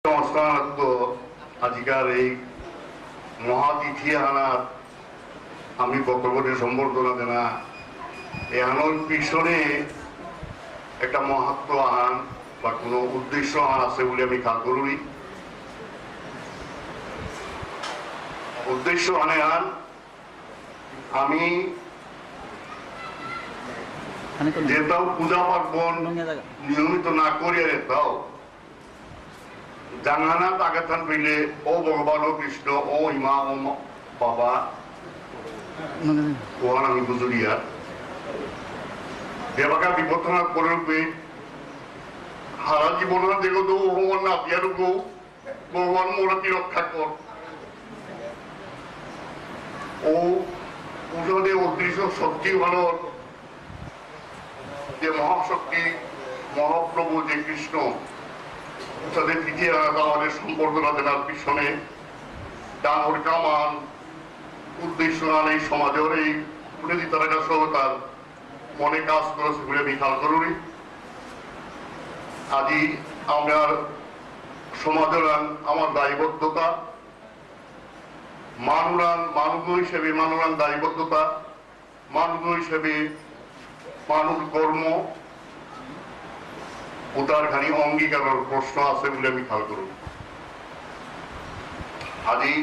সংস্থানত আজিকার এই মহাতিথি আনার আমি বক্তব্যটি সম্বর্ধনা দেনা এহানোর পিছনে একটা মহাত্ম আহান বা কোনো উদ্দেশ্য আহান আছে বলে আমি খেয়াল করি। উদ্দেশ্য আনে আন আমি যেটাও পূজা পার্বণ নিয়মিত না করিয়া যেটাও জানানাত আগাথান পেলে ও ভগবান ও কৃষ্ণ ও ইমা ও বাবা ওহান আমি গুজরিয়া দেবাকা বিপত্তনা করে হারা জীবন দেখো তো ভগবান না পিয়ারুকো ভগবান মোরাতি রক্ষা কর ও পুজোতে অদৃশ্য শক্তি ভালো যে মহাশক্তি মহাপ্রভু যে কৃষ্ণ তাদের তৃতীয় আমাদের সম্বর্ধনা দেওয়ার পিছনে ডাঙর কামান উদ্দেশ্য এই সমাজের এই উঠেছি তারা সহ তার মনে কাজ করেছে বলে আমি খেয়াল করি। আজি আমরা সমাজের আমার দায়বদ্ধতা মানুষ হিসেবে মানুরান দায়বদ্ধতা মানুষ হিসেবে মানুষ কর্ম উতার খানি অঙ্গীকারের প্রশ্ন আছে বলে আমি খেয়াল করব। আজি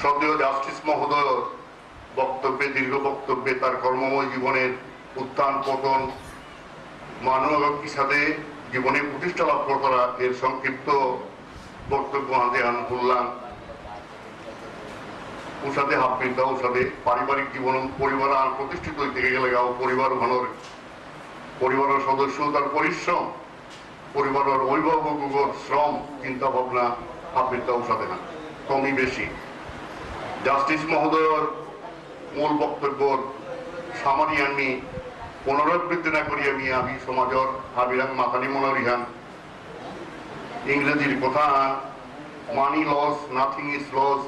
সদ্য জাস্টিস মহোদয় বক্তব্যে দীর্ঘ বক্তব্যে তার কর্মময় জীবনের উত্থান পতন মানব সাথে জীবনে প্রতিষ্ঠা লাভ করা এর সংক্ষিপ্ত বক্তব্য হাতে আন বললাম ওর সাথে হাফিতা ওর সাথে পারিবারিক জীবন পরিবার আর প্রতিষ্ঠিত হইতে গেলে গাও পরিবার ভালোর পরিবারের সদস্য তার পরিশ্রম পরিবারের অভিভাবক শ্রম চিন্তা ভাবনা হাফিতাও সাথে না কমই বেশি। জাস্টিস মহোদয়ের মূল বক্তব্য সামারি আমি পুনরাবৃত্তি না করি আমি সমাজের হাবিরান মাথানি মনোরিহান ইংরেজির কথা money lost nothing is lost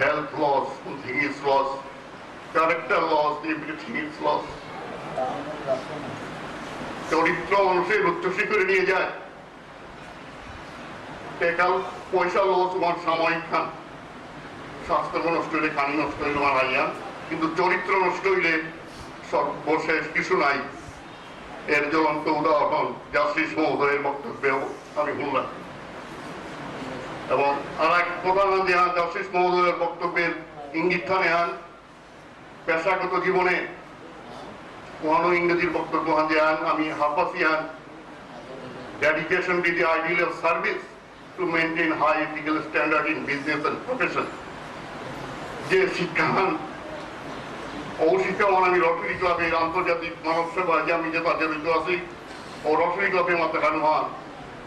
health lost nothing is lost character lost everything is lost. চরিত্র মানুষের উচ্চসী করে নিয়ে যায় টেকাল পয়সা লস তোমার সাময়িক খান স্বাস্থ্য নষ্ট হইলে খানি নষ্ট হইলে আমার হাইয়া কিন্তু চরিত্র নষ্ট হইলে সর্বশেষ কিছু নাই। এর জ্বলন্ত উদাহরণ জাস্টিস মহোদয়ের বক্তব্যে আমি শুনলাম এবং আর এক প্রধান দেহান জাস্টিস মহোদয়ের বক্তব্যের ইঙ্গিতটা নেহান পেশাগত জীবনে কোন ইংরেজির বক্তব্য দেহান আমি হাফাসিয়ান dedication to the ideal of service to maintain high ethical standard in business and profession. যে শিক্ষাহান ও শিক্ষামান আমি রটারি ক্লাবের আন্তর্জাতিক মানব সেবা যে আমি যেটা জড়িত আছি ও রটারি ক্লাবের মাথাখান হন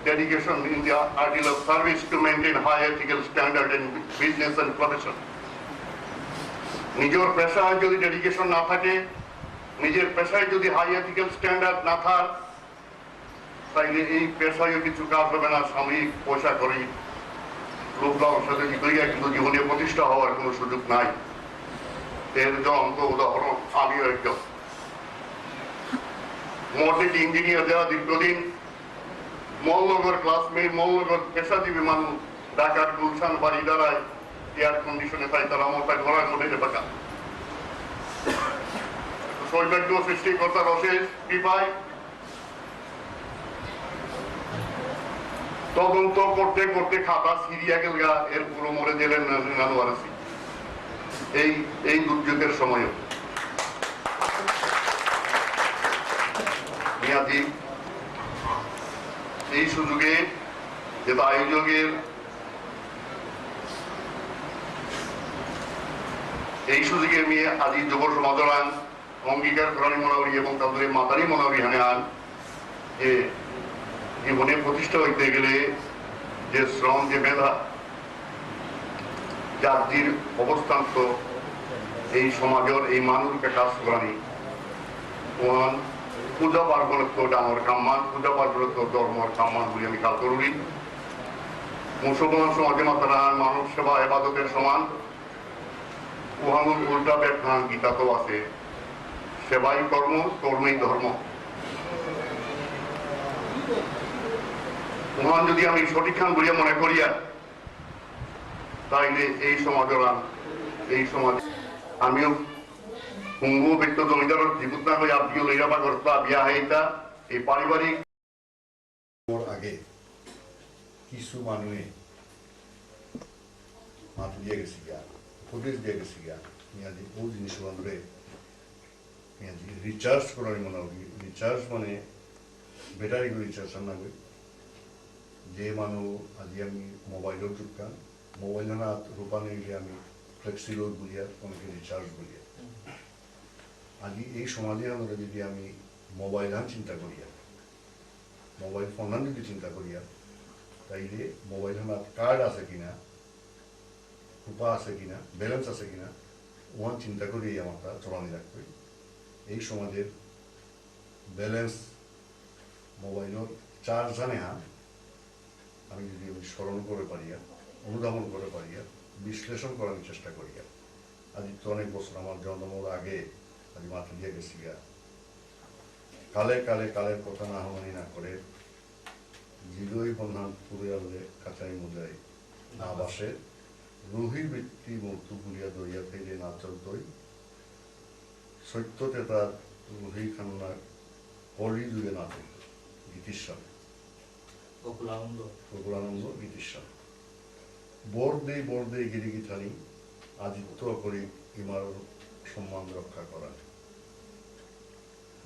dedication in the ideal of service to maintain high ethical standard in business and profession. নিজের পেশায় যদি ডেডিকেশন না থাকে নিজের পেশায় যদি হাই এথিক্যাল স্ট্যান্ডার্ড না থাকে তাইলে এই পেশায়ও কিছু কাজ হবে না। সাময়িক পয়সা করি লোকদার সাথে কিন্তু জীবনে প্রতিষ্ঠা হওয়ার কোনো সুযোগ নাই। এর জ্বলন্ত উদাহরণ আমিও একজন মডেল ইঞ্জিনিয়ার যারা দীর্ঘদিন মল্লগর ক্লাসমেট মল্লগর পেশাজীবী মানুষ ঢাকার গুলশান বাড়ি দাঁড়ায় এয়ার কন্ডিশনে তাই তারা মোটা ঘোরার মধ্যে পাকা সৌভাগ্য সৃষ্টিকর্তার অশেষ কৃপায় তদন্ত করতে করতে খাতা সিরিয়া গেল এর পুরো মরে গেলেন নানুয়ারাসি এই দুর্যোগের সময়ও মেয়াদি এই সুযোগে যেটা আয়োজকের এই সুযোগে মেয়ে আজি যুব সমাজরান অঙ্গীকার করানি মনাবরি এবং তাদের মাতারি মনাবরি হানে আন যে জীবনে প্রতিষ্ঠা হইতে গেলে যে শ্রম যে মেধা জাতির অবস্থান তো এই সমাজের এই মানুষকে কাজ করানি ওহান পূজা পার্বণ তো ডাঙর কাম্মান পূজা পার্বণ তো ধর্মর কাম্মান বলে আমি কাল করি। মুসলমান সমাজে মাতারা মানব সেবা এবাদতের সমান ওহানুর উল্টা ব্যাখ্যা গীতা তো আছে সেবাই কর্ম কর্মই ধর্ম। মহান যদি আমি সঠিক খান বলিয়া মনে করিয়া তাইলে এই সমাজ আমিও হুঙ্গু ব্যক্ত জমিদার জীবন না হয়ে আপনিও লইরাবা করতা বিয়া হইতা এই পারিবারিক আগে কিছু মানুষে মাত দিয়ে গেছি গা উপদেশ দিয়ে গেছি গা মেয়াদি ও জিনিস বান্ধবে মেয়াদি রিচার্জ করার মনে হবে রিচার্জ মানে ব্যাটারিগুলো রিচার্জ না করি যে মানুষ আজি আমি মোবাইলত যুক্তাম মোবাইল হাত রূপা নিলে আমি ফ্লেক্সিলোড বলিয়া অনেকে রিচার্জ বলিয়া আজি এই সমাজে আমরা যদি আমি মোবাইল হান চিন্তা করিয়া মোবাইল ফোন হান যদি চিন্তা করিয়া তাইলে মোবাইল হাত কার্ড আছে কিনা রূপা আছে কিনা ব্যালেন্স আছে কিনা ওয়ান চিন্তা করিয়াই আমরা চলানি রাখবে এই সমাজের ব্যালেন্স মোবাইলের চার্জ জানে হা আমি যদি আমি স্মরণ করে পারিয়া অনুধাবন করে পারিয়া বিশ্লেষণ করার চেষ্টা করিয়া আজ তো অনেক বছর আমার জন্মের আগে আজ মাথা দিয়ে গেছি গা কালে কালে কালের কথা না হামানি না করে জিদই বন্ধান পুরে আলে কাঁচাই মুজাই না বাসে রুহির বৃত্তি মূর্তু পুরিয়া দরিয়া ফেলে না চলতই সত্যতে তার রুহি খান্না কলি যুগে না চলত গীতিস্বামী প্রকুলানন্দ গীতিস্বামী বরদে গিরিগিথানি আদিত্য করি ইমার সম্মান রক্ষা করা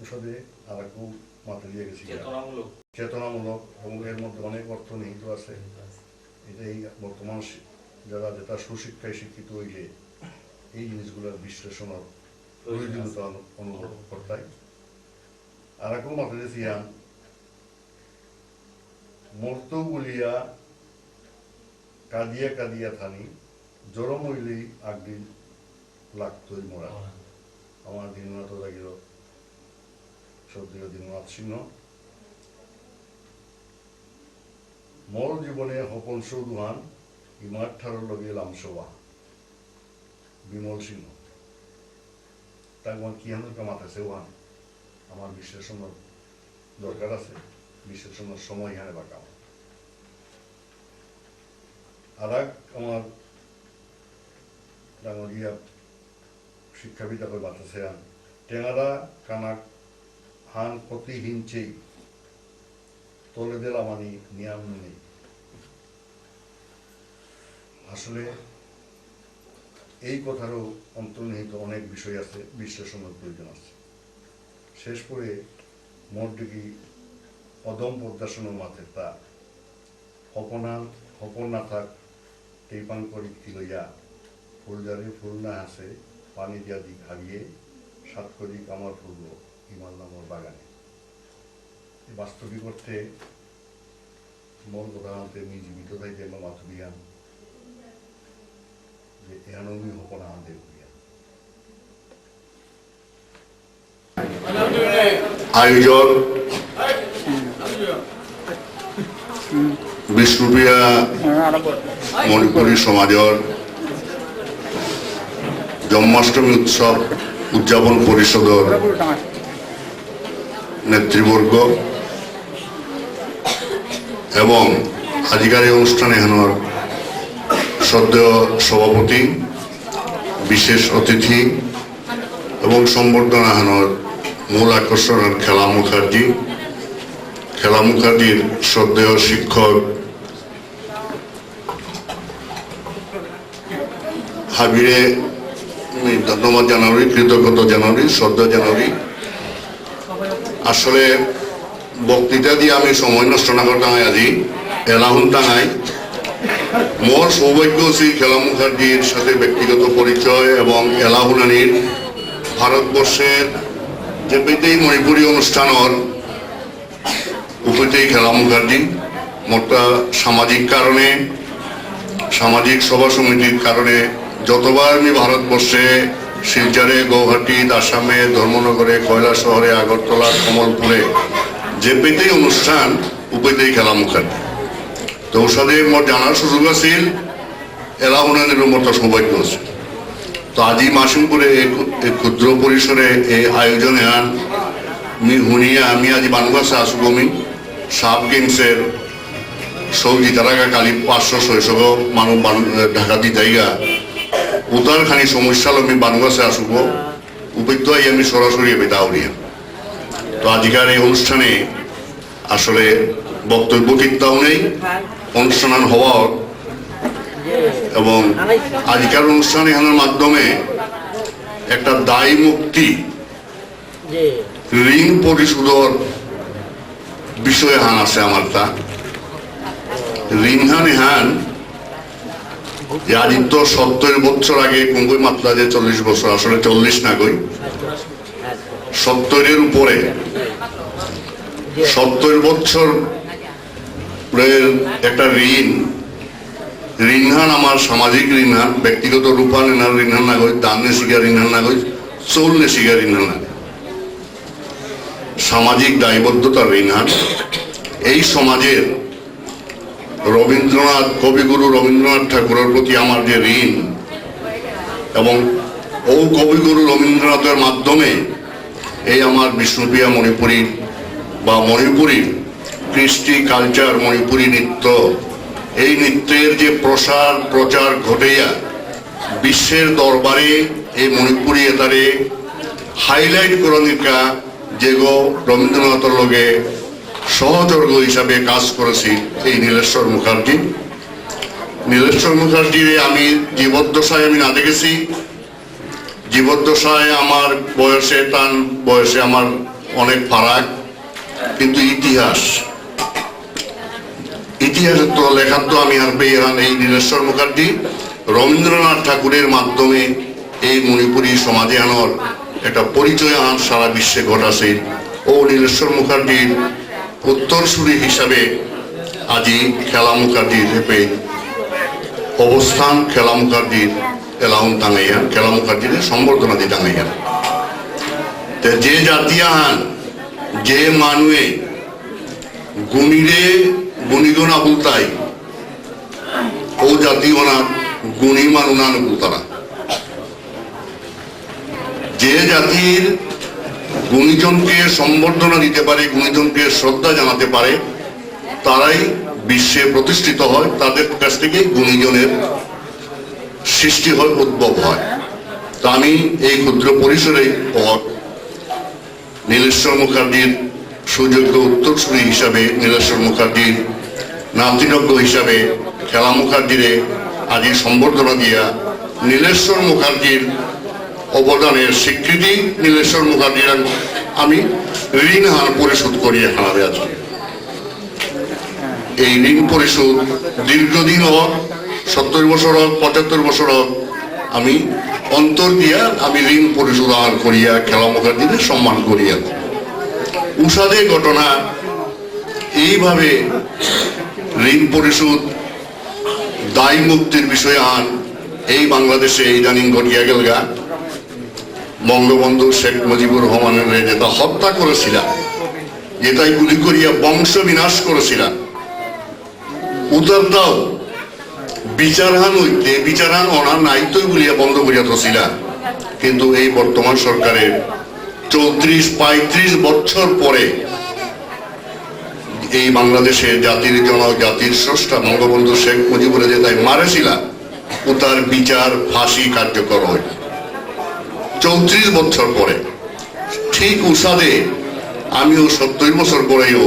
ওষুধে আর একটু মাথা দিয়ে গেছি চেতনামূলক এবং এর মধ্যে অনেক অর্থ নিহিত আছে এটাই বর্তমান যারা যেটা সুশিক্ষায় শিক্ষিত হইলে এই জিনিসগুলোর বিশ্লেষণের প্রয়োজনীয়তা অনুভব করতাই আর একটু মাথা দিয়েছি মর্ত বলিয়া কাঁদিয়া কাঁদিয়া থানি জরম হইলেই আগদিন লাগতই মরা আমার দিননাথ লাগিল সদ্য দিননাথ সিংহ মোর জীবনে হপন সৌদুহান ইমার ঠারর লগে লামসবা বিমল সিংহ তাক কি হান মাথাছে ওহান আমার বিশ্লেষণের দরকার আছে বিশ্লেষণের সময় এখানে বাঁকাম আর আমার ডাঙরিয়া শিক্ষাবিদ করে বাতাসে আন টেঙারা কানাক হান প্রতিহীন চেই তলে দিলাম আমি নিয়াম নেই আসলে এই কথারও অন্তর্নিহিত অনেক বিষয় আছে বিশ্লেষণের প্রয়োজন আছে শেষ করে মোট দিকে অদম পদ্মাসনের মাথে তা হপন না থাক টেপান করি লইয়া ফুলজারে ফুল না হাসে পানি দিয়া দিক হারিয়ে সাত করি কামার ফুলব হিমাল নামর বাগানে বাস্তবিক অর্থে মোর প্রধানতে আমি জীবিত থাইতে আমার মাথু বিজ্ঞান যে এহানমি হপনা আনতে বিজ্ঞান আয়োজক বিষ্ণুপ্রিয়া মণিপুরী সমাজের জন্মাষ্টমী উৎসব উদযাপন পরিষদের নেতৃবর্গ এবং আজকের এই অনুষ্ঠানে এখানোর শ্রদ্ধেয় সভাপতি বিশেষ অতিথি এবং সম্বর্ধনা এখানোর মূল আকর্ষণের খেলা মুখার্জির শ্রদ্ধেয় শিক্ষক হাবিরে ধন্যবাদ জানাবি কৃতজ্ঞতা জানাবি শ্রদ্ধা জানাবি আসলে বক্তৃতা দিয়ে আমি সময় নষ্ট না করতাম আজি এলাহুন টাঙাই মোর সৌভাগ্য শ্রী খেলা মুখার্জির সাথে ব্যক্তিগত পরিচয় এবং এলাহুনানির ভারতবর্ষের যে পেতেই মণিপুরী অনুষ্ঠানের উপতেই খেলা মুখার্জি মোটা সামাজিক কারণে সামাজিক সভা সমিতির কারণে যতবার আমি ভারতবর্ষে শিলচরে গৌহাটি আসামে ধর্মনগরে কয়লা শহরে আগরতলা কমলপুরে যে পেতেই অনুষ্ঠান উপেতেই খেলা মুখার্জি তো ওর সাথে মোট জানার সুযোগ আছিল এলাহুনানির মতো সৌভাগ্য আছে তো আজি মাসিমপুরে এই ক্ষুদ্র পরিসরে এই আয়োজনে আন শুনিয়া আমি আজি বানবাসে আসুক আমি সাব গেমসের সৌদি তারাকা কালি 500-600 মানুষ ঢাকা দিতাইগা উতার খানি সমস্যা আমি বানুগাছে আসব উপেক্ষ আমি সরাসরি আমি দাউরিয়া। তো আজকের এই অনুষ্ঠানে আসলে বক্তব্য ঠিকটাও নেই, অনুষ্ঠান হওয়ার এবং আজকের অনুষ্ঠান এখানের মাধ্যমে একটা দায় মুক্তি ঋণ পরিশোধের বিষয়ে হান আছে আমার তা ঋণ হান যে আদিত্য 70 বছর আগে কুঙ্গুই মাত্রা যে 40 বছর আসলে 40 না গই 70-এর উপরে 70 বছর একটা ঋণহান আমার সামাজিক ঋণহান ব্যক্তিগত রূপায়ণের ঋণহান না গই দানে শিকার ঋণহান না গই চলনে শিকার ঋণহান না সামাজিক দায়বদ্ধতার ঋণহান। এই সমাজের রবীন্দ্রনাথ কবিগুরু রবীন্দ্রনাথ ঠাকুরের প্রতি আমার যে ঋণ এবং ও কবিগুরু রবীন্দ্রনাথের মাধ্যমে এই আমার বিষ্ণুপ্রিয়া মণিপুরী বা মণিপুরীর কৃষ্টি কালচার মণিপুরী নৃত্য এই নৃত্যের যে প্রচার ঘটেয়া বিশ্বের দরবারে এই মণিপুরী এটারে হাইলাইট করনিকা যেগো রবীন্দ্রনাথের লগে সহযোগ হিসাবে কাজ করেছি এই নীলেশ্বর মুখার্জি। নীলেশ্বর মুখার্জির আমি জীবদ্দশায় আমি না দেখেছি, জীবদ্দশায় আমার বয়সে তার বয়সে আমার অনেক ফারাক, কিন্তু ইতিহাসের তো লেখার তো আমি আর পেয়ে এই নীলেশ্বর মুখার্জি রবীন্দ্রনাথ ঠাকুরের মাধ্যমে এই মণিপুরী সমাজে আনার একটা পরিচয় আনার সারা বিশ্বে ঘটাছে। ও নীলেশ্বর মুখার্জির উত্তরসূরি হিসাবে আজি খেলা মুখার্জির হেপে অবস্থান খেলা মুখার্জির এলাউন টাঙাইয়া খেলা মুখার্জির সম্বর্ধনা দিয়ে টাঙাইয়া যে জাতিয়াহান যে মানুয়ে গুণীরে গুণীগণ আবুলতাই ও জাতীয়না গুণী মানুনান বুলতারা যে জাতির গুণীজনকে সম্বর্ধনা দিতে পারে গুণীজনকে শ্রদ্ধা জানাতে পারে তারাই বিশ্বে প্রতিষ্ঠিত হয়, তাদের কাছ থেকে গুণীজনের সৃষ্টি হয় উদ্ভব হয়। তা আমি এই ক্ষুদ্র পরিসরে নীলেশ্বর মুখার্জির সুযোগ্য উত্তরসূরি হিসাবে নীলেশ্বর মুখার্জির নাতিনজ্ঞ হিসাবে খেলা মুখার্জিরে আজি সম্বর্ধনা দিয়া নীলেশ্বর মুখার্জির অবদানের স্বীকৃতি নীলেশ্বর মুখার্জির আমি ঋণ হার পরিশোধ করি এখন আজকে। এই ঋণ পরিশোধ দীর্ঘদিন হোক 70 বছর হোক 75 বছর হোক আমি অন্তর দিয়া আমি ঋণ পরিশোধ আর করিয়া খেলা মুখার্জিদের সম্মান করিয়া উষাদে ঘটনা এইভাবে ঋণ পরিশোধ দায় মুক্তির বিষয়ে আন এই বাংলাদেশে ইদানিং ঘটিয়া গেলগা বঙ্গবন্ধু শেখ মুজিবুর রহমানের যেটা হত্যা করেছিল যেটাই গুলি করিয়া বংশ বিনাশ করেছিল উদারটাও বিচারহান হইতে বিচারহান অনার নাইতই বলিয়া বন্ধ করিয়া তছিল, কিন্তু এই বর্তমান সরকারের 34-35 বছর পরে এই বাংলাদেশের জাতির জনক জাতির স্রষ্টা বঙ্গবন্ধু শেখ মুজিবুর যে তাই মারেছিল ও তার বিচার ফাঁসি কার্যকর হয় 34 বছর পরে। ঠিক উষাদে আমিও 70 বছর পরেও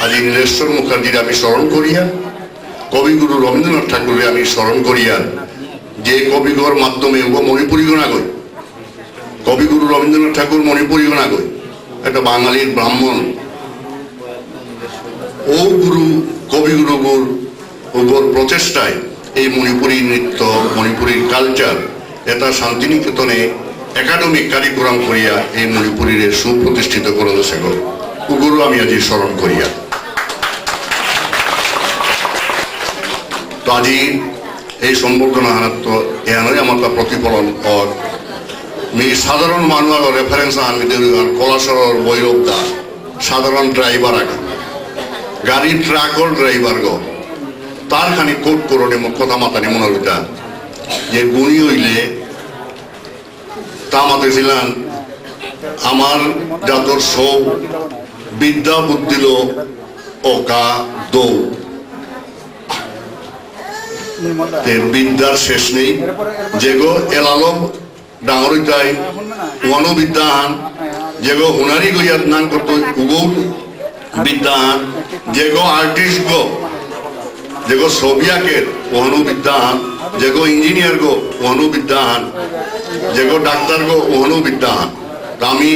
আজ নীলেশ্বর মুখার্জির আমি স্মরণ করিয়া কবিগুরু রবীন্দ্রনাথ ঠাকুরের আমি স্মরণ করিয়া যে কবিগর মাধ্যমে ও মণিপুরীগণ আগই কবিগুরু রবীন্দ্রনাথ ঠাকুর মণিপুরীগণ আগই একটা বাঙালির ব্রাহ্মণ ও গুরু কবিগুরুগুর ওগর প্রচেষ্টায় এই মণিপুরী নৃত্য মণিপুরীর কালচার এটা শান্তিনিকেতনে একাডেমিক কারিকুলাম করিয়া এই মণিপুরীর সুপ্রতিষ্ঠিত করে দিয়েছে ওগুলো আমি আজ স্মরণ করিয়া। তো আজি এই সম্বর্ধনা হানাত্ম এখানে আমার তা প্রতিফলন মি সাধারণ মানুষ রেফারেন্স আনবি কলাসর বৈরবদা সাধারণ ড্রাইভার আগে গাড়ি ট্রাকর ড্রাইভার গো তার খানি কোট করণে কথা মাতানি মনে হইতা যে গুণী হইলে তা মাতেছিলেন আমার যাদর সৌ বিদ্যা বুদ্ধিল অকা দৌ তের বিদ্যার শেষ নেই যেগো এলালো ডাঙর যায় ওয়ানো বিদ্যাহান যেগো হুনারি গইয়াত নাম করতো উগো বিদ্যাহান যেগো আর্টিস্ট গো যেগো ছবি আঁকের ওহানো বিদ্যাহান যেগো ইঞ্জিনিয়ার গো ওহানো বিদ্যাহান যেগো ডাক্তার গো ওহানো বিদ্যাহান তা আমি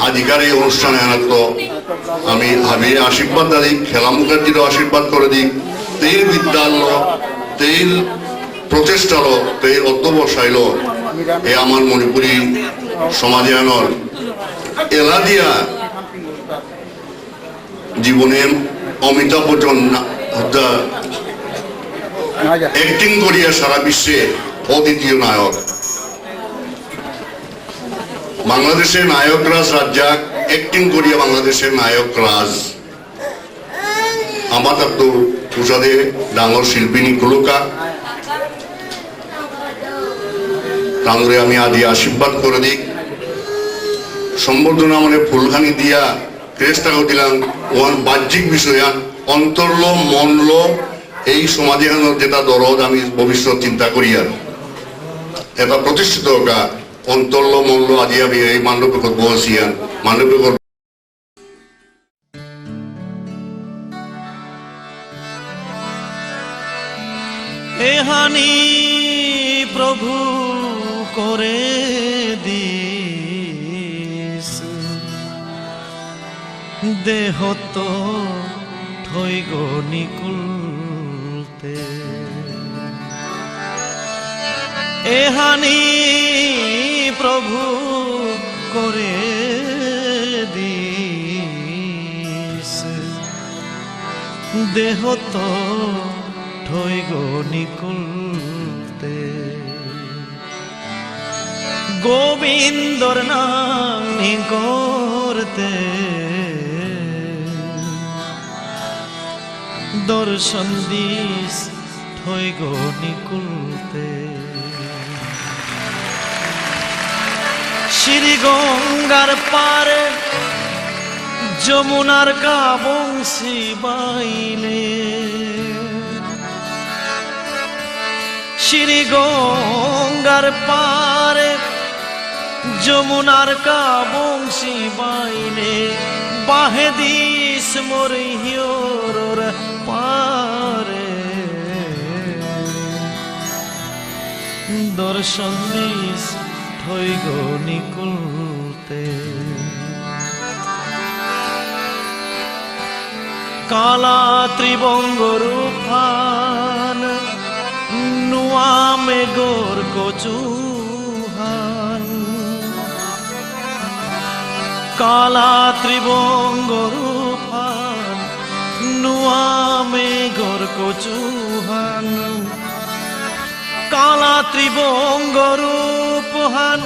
আজিকার এই অনুষ্ঠানে আনাত আমি ভাবি আশীর্বাদ দিক খেলা মুখার্জিরও আশীর্বাদ করে দিক তের বিদ্যাল তের প্রচেষ্টালো তের অধ্যবসাইল এ আমার মণিপুরী সমাজে আনর এলা দিয়া জীবনের অমিতাভ বচ্চন অ্যাক্টিং করিয়া সারা বিশ্বে অদ্বিতীয় নায়ক বাংলাদেশের নায়ক রাজ রাজ্জাক অ্যাক্টিং করিয়া বাংলাদেশের নায়ক রাজ আমার তো উষাদে ডাঙর শিল্পিনী কুলকা তাঁদরে আমি আদি আশীর্বাদ করে দিই সম্বর্ধনা মানে ফুলখানি দিয়া ক্রেস্টাকে দিলাম ওয়ান বাহ্যিক বিষয় অন্তরল মনল এই সমাজে যেটা দরদ আমি ভবিষ্যৎ চিন্তা করি আর এটা প্রতিষ্ঠিত হোকা অন্তরল মনল আজি আমি এই মান্ডব্য করবো আসিয়ান মান্ডব্য করবো এহানি প্রভু করে দিস দেহ তো থই গো নিকুলতে এহানি প্রভু করে দিস দেহ তো থই গো নিকুলতে গোবিন্দর নাম করতে দর্শন দিস থই গো নিকুলতে শ্রী গঙ্গার পারে যমুনার কা বংশী বাইলে শ্রী গঙ্গার পারে যমুনার কা বংশী বাইলে বাহে দিস মোর হিওর পারে দর্শন দিস থই গো নিকুলতে কালা ত্রিবঙ্গ রূপান নুয়ামে গোর কচুহান কালা ত্রিবঙ্গ রূপান নুয়ামে গোর কচুহান কালা ত্রিবঙ্গ রূপহান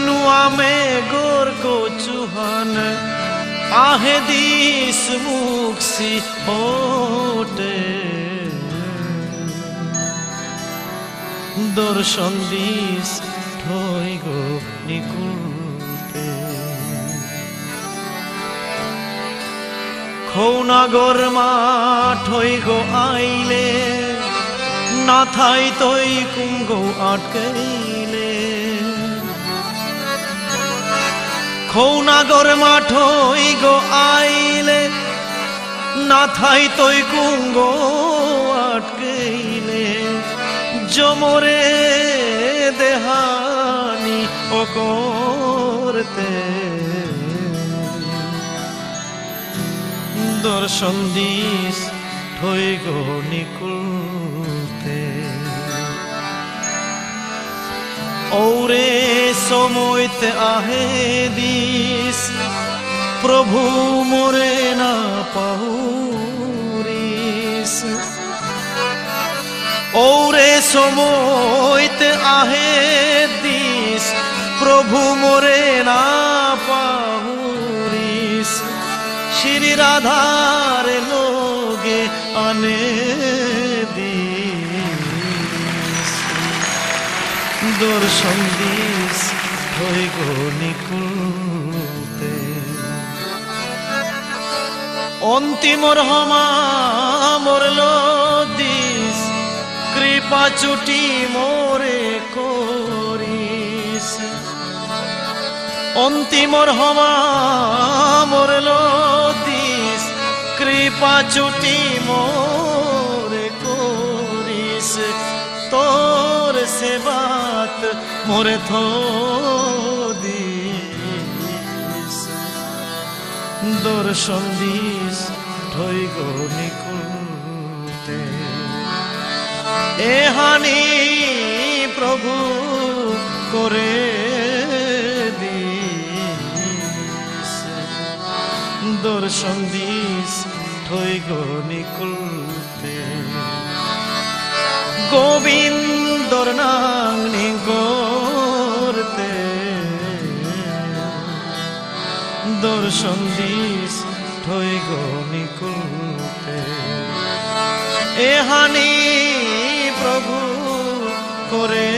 নুয়ামে গোর কচুহান আহে দিস মুক্সি ওটে দর্শন দিস থই গো নিকুলতে খৌনাগর মাঠই গো আইলে না থাই তৈ কুঙ্গো আটকাইলে খৌনাগর মাঠই গো আইলে না থাই তৈ কুঙ্গো আটকাইলে জমরে দেহানি ও করতে দর্শন দিস থই গো নিকুলতে ওরে সময়তে আহে দিস প্রভু মোরে না পাহুরিস ওরে সময়তে আহে দিস প্রভু মোরে না পাহুরিস শ্রী রাধার লোগে আনে দিস দর্শন দিস থই গো নিকুলতে অন্তিমর হমা মরল দিস কৃপ চুটি মোরে করিস অন্তিমর হওয়া মোর দিস কৃপা চুটি মোরে করিস তোর সেবাত মোরে থদিস দর্শন দিস ঠই গো নিকুতে এহানি প্রভু করে দিস দর্শন দিস ঠই গো নিকুতে গোবিন্দর নাম নিগরতে দর্শন দিস ঠই গো নিকুতে এহানি প্রভু করে